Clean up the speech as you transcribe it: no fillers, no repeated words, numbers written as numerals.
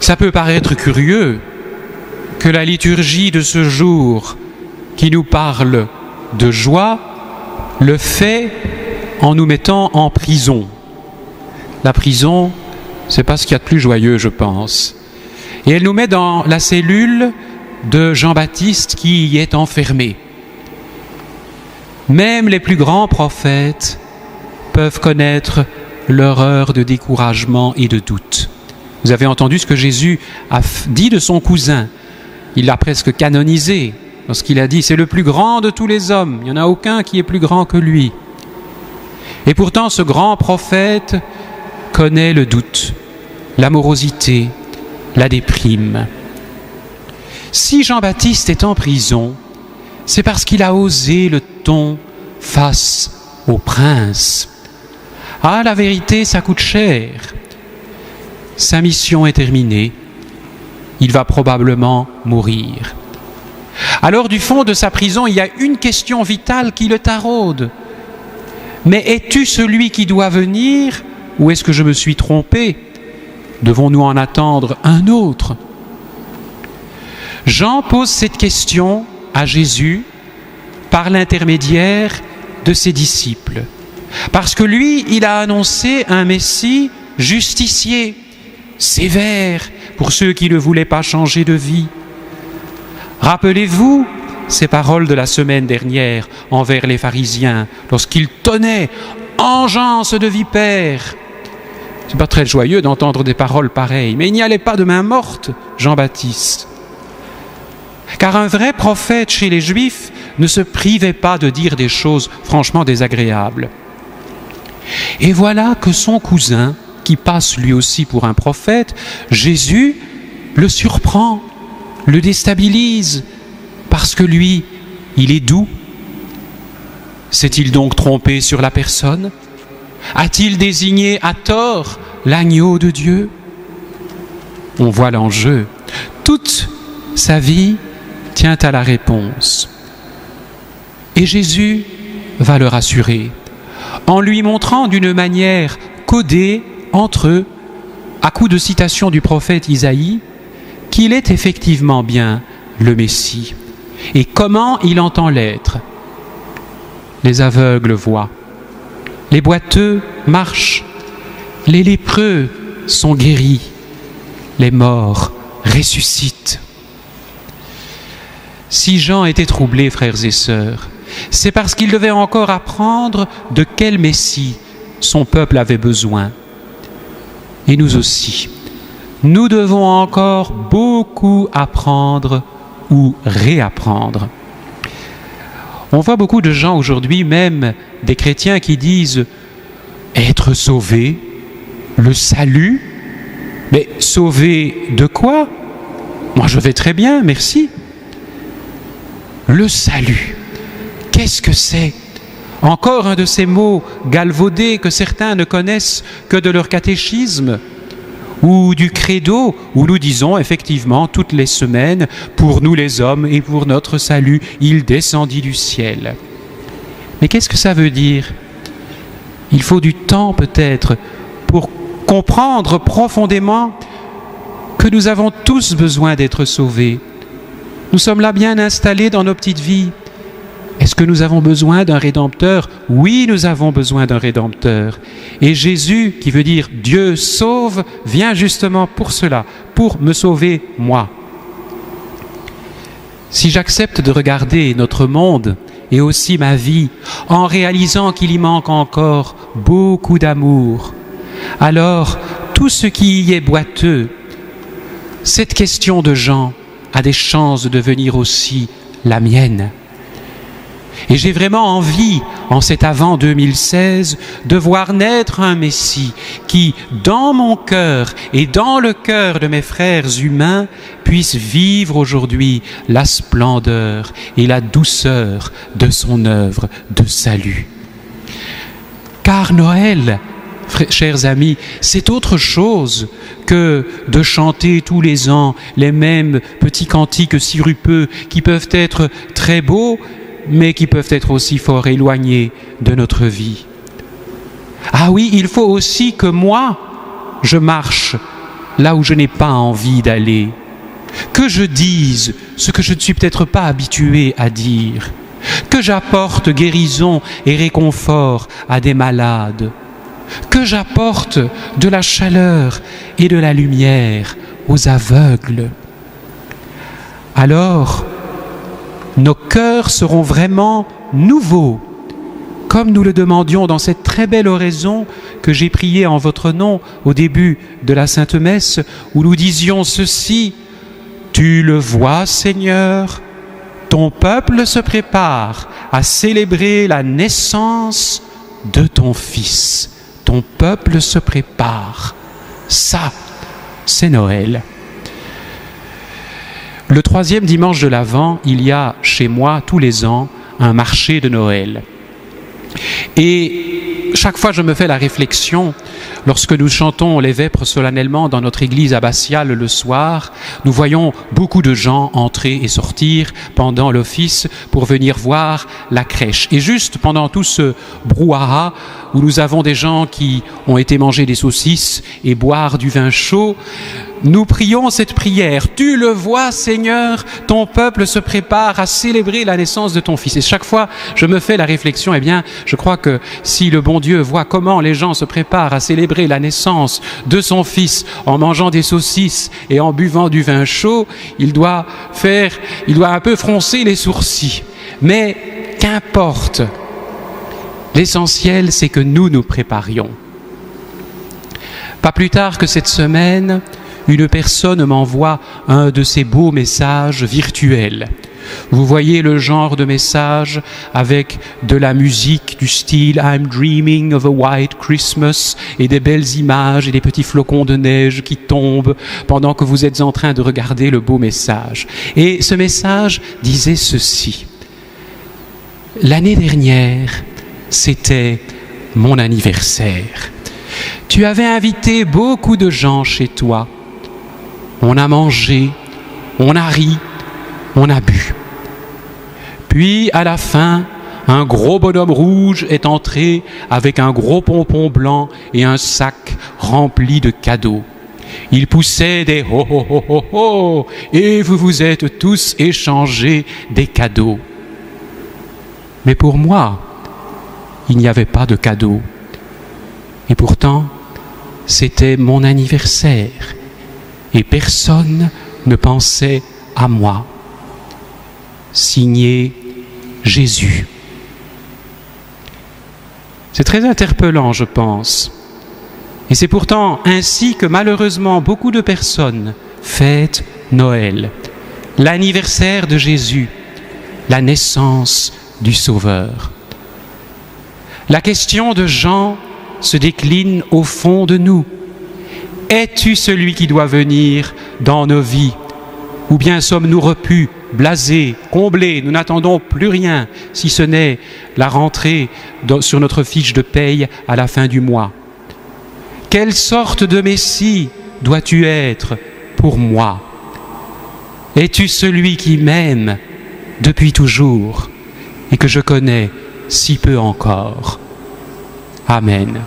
Ça peut paraître curieux que la liturgie de ce jour qui nous parle de joie le fait en nous mettant en prison. La prison, c'est pas ce qu'il y a de plus joyeux, je pense. Et elle nous met dans la cellule de Jean-Baptiste qui y est enfermé. Même les plus grands prophètes peuvent connaître leur heure de découragement et de doute. Vous avez entendu ce que Jésus a dit de son cousin. Il l'a presque canonisé lorsqu'il a dit « C'est le plus grand de tous les hommes, il n'y en a aucun qui est plus grand que lui ». Et pourtant, ce grand prophète connaît le doute, la morosité, la déprime. Si Jean-Baptiste est en prison, c'est parce qu'il a osé le ton face au prince. Ah, la vérité, ça coûte cher. Sa mission est terminée. Il va probablement mourir. Alors, du fond de sa prison, il y a une question vitale qui le taraude. Mais es-tu celui qui doit venir ou est-ce que je me suis trompé? Devons-nous en attendre un autre? Jean pose cette question à Jésus par l'intermédiaire de ses disciples. Parce que lui, il a annoncé un Messie justicier, sévère pour ceux qui ne voulaient pas changer de vie. Rappelez-vous ces paroles de la semaine dernière envers les pharisiens, lorsqu'ils tonnaient « engeance de vipères ». C'est pas très joyeux d'entendre des paroles pareilles, mais il n'y allait pas de main morte, Jean-Baptiste. Car un vrai prophète chez les Juifs ne se privait pas de dire des choses franchement désagréables. Et voilà que son cousin, qui passe lui aussi pour un prophète, Jésus, le surprend, le déstabilise, parce que lui, il est doux. S'est-il donc trompé sur la personne? A-t-il désigné à tort l'agneau de Dieu? On voit l'enjeu. Toute sa vie tient à la réponse. Et Jésus va le rassurer en lui montrant d'une manière codée entre eux, à coup de citation du prophète Isaïe, qu'il est effectivement bien le Messie. Et comment il entend l'être? Les aveugles voient, les boiteux marchent, les lépreux sont guéris, les morts ressuscitent. Si Jean était troublé, frères et sœurs, c'est parce qu'il devait encore apprendre de quel Messie son peuple avait besoin. Et nous aussi, nous devons encore beaucoup apprendre ou réapprendre. On voit beaucoup de gens aujourd'hui, même des chrétiens, qui disent être sauvés, le salut. Mais sauvé de quoi? Moi je vais très bien, merci. Le salut, qu'est-ce que c'est? Encore un de ces mots galvaudés que certains ne connaissent que de leur catéchisme ou du credo, où nous disons effectivement toutes les semaines, pour nous les hommes et pour notre salut, il descendit du ciel. Mais qu'est-ce que ça veut dire? Il faut du temps peut-être pour comprendre profondément que nous avons tous besoin d'être sauvés. Nous sommes là bien installés dans nos petites vies. Est-ce que nous avons besoin d'un Rédempteur? Oui, nous avons besoin d'un Rédempteur. Et Jésus, qui veut dire Dieu sauve, vient justement pour cela, pour me sauver moi. Si j'accepte de regarder notre monde et aussi ma vie en réalisant qu'il y manque encore beaucoup d'amour, alors tout ce qui y est boiteux, cette question de Jean a des chances de devenir aussi la mienne. Et j'ai vraiment envie, en cet avant 2016, de voir naître un Messie qui, dans mon cœur et dans le cœur de mes frères humains, puisse vivre aujourd'hui la splendeur et la douceur de son œuvre de salut. Car Noël, chers amis, c'est autre chose que de chanter tous les ans les mêmes petits cantiques sirupeux qui peuvent être très beaux, mais qui peuvent être aussi fort éloignés de notre vie. Ah oui, il faut aussi que moi, je marche là où je n'ai pas envie d'aller, que je dise ce que je ne suis peut-être pas habitué à dire, que j'apporte guérison et réconfort à des malades, que j'apporte de la chaleur et de la lumière aux aveugles. Alors, nos cœurs seront vraiment nouveaux, comme nous le demandions dans cette très belle oraison que j'ai priée en votre nom au début de la Sainte Messe, où nous disions ceci: « Tu le vois, Seigneur, ton peuple se prépare à célébrer la naissance de ton Fils. » Ton peuple se prépare. Ça, c'est Noël. Le 3e dimanche de l'Avent, il y a chez moi tous les ans un marché de Noël. Et chaque fois je me fais la réflexion, lorsque nous chantons les vêpres solennellement dans notre église abbatiale le soir, nous voyons beaucoup de gens entrer et sortir pendant l'office pour venir voir la crèche. Et juste pendant tout ce brouhaha, où nous avons des gens qui ont été manger des saucisses et boire du vin chaud, nous prions cette prière: « Tu le vois, Seigneur, ton peuple se prépare à célébrer la naissance de ton Fils. » Et chaque fois, je me fais la réflexion, eh bien, je crois que si le bon Dieu voit comment les gens se préparent à célébrer la naissance de son Fils en mangeant des saucisses et en buvant du vin chaud, il doit un peu froncer les sourcils. Mais qu'importe, l'essentiel, c'est que nous nous préparions. Pas plus tard que cette semaine, une personne m'envoie un de ces beaux messages virtuels. Vous voyez le genre de message avec de la musique du style « I'm dreaming of a white Christmas » et des belles images et des petits flocons de neige qui tombent pendant que vous êtes en train de regarder le beau message. Et ce message disait ceci: « L'année dernière, c'était mon anniversaire. Tu avais invité beaucoup de gens chez toi. On a mangé, on a ri, on a bu. Puis, à la fin, un gros bonhomme rouge est entré avec un gros pompon blanc et un sac rempli de cadeaux. Il poussait des « ho ho ho ho ho » et vous vous êtes tous échangés des cadeaux. Mais pour moi, il n'y avait pas de cadeaux. Et pourtant, c'était mon anniversaire. Et personne ne pensait à moi. » Signé Jésus. C'est très interpellant, je pense. Et c'est pourtant ainsi que malheureusement beaucoup de personnes fêtent Noël, l'anniversaire de Jésus, la naissance du Sauveur. La question de Jean se décline au fond de nous. Es-tu celui qui doit venir dans nos vies? Ou bien sommes-nous repus, blasés, comblés, nous n'attendons plus rien, si ce n'est la rentrée sur notre fiche de paye à la fin du mois? Quelle sorte de Messie dois-tu être pour moi? Es-tu celui qui m'aime depuis toujours et que je connais si peu encore? Amen.